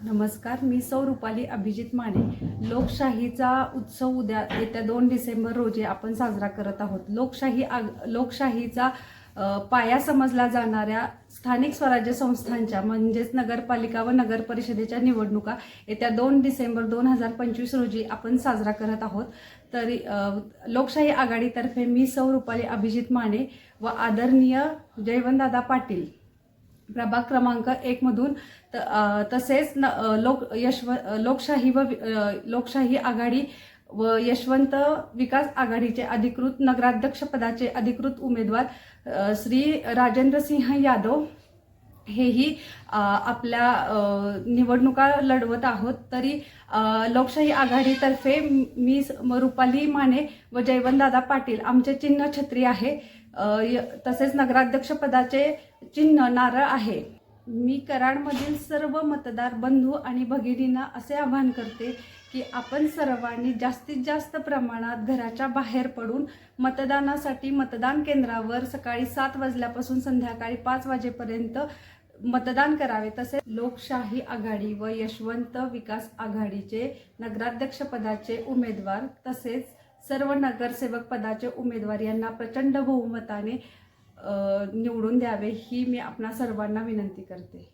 नमस्कार, मी सौ रुपाली अभिजित माने। लोकशाहीचा उत्सव उद्या येत्या 2 डिसेंबर रोजी आपण साजरा करत आहोत। लोकशाहीचा पाया समजला जाणाऱ्या स्थानिक स्वराज्य संस्थांच्या म्हणजेच नगरपालिका व नगर परिषदेच्या निवडणुका येत्या 2 डिसेंबर 2025 रोजी आपण साजरा करत आहोत। तरी लोकशाही आघाडीतर्फे मी सौ रुपाली अभिजित माने व आदरणीय जयवंतदादा पाटील प्रभाग क्रमांक 1 मधून तसेच लोकशाही आघाडी व यशवंत विकास आघाडीचे अधिकृत नगराध्यक्ष पदाचे अधिकृत उमेदवार श्री राजेंद्र सिंह यादव हेही आपल्या निवडणुका लढवत आहोत। तरी लोकशाही आघाडीतर्फे मी रुपाली माने व जयवंतदादा पाटील आमचे चिन्ह छत्री आहे। तसेच नगराध्यक्ष पदाचे चिन्ह नारळ आहे। मी कराडमधील सर्व मतदार बंधू आणि भगिनींना असे आवाहन करते की आपण सर्वांनी जास्तीत जास्त प्रमाणात घराच्या बाहेर पडून मतदानासाठी मतदान केंद्रावर सकाळी 7 वाजल्यापासून संध्याकाळी 5 वाजेपर्यंत मतदान करावे। तसेच लोकशाही आघाडी व यशवंत विकास आघाडीचे नगराध्यक्ष पदाचे उमेदवार तसेच सर्व नगरसेवक पदाचे उमेदवार यांना प्रचंड बहुमताने निवडून द्यावे ही मी आपणा सर्वांना विनंती करते।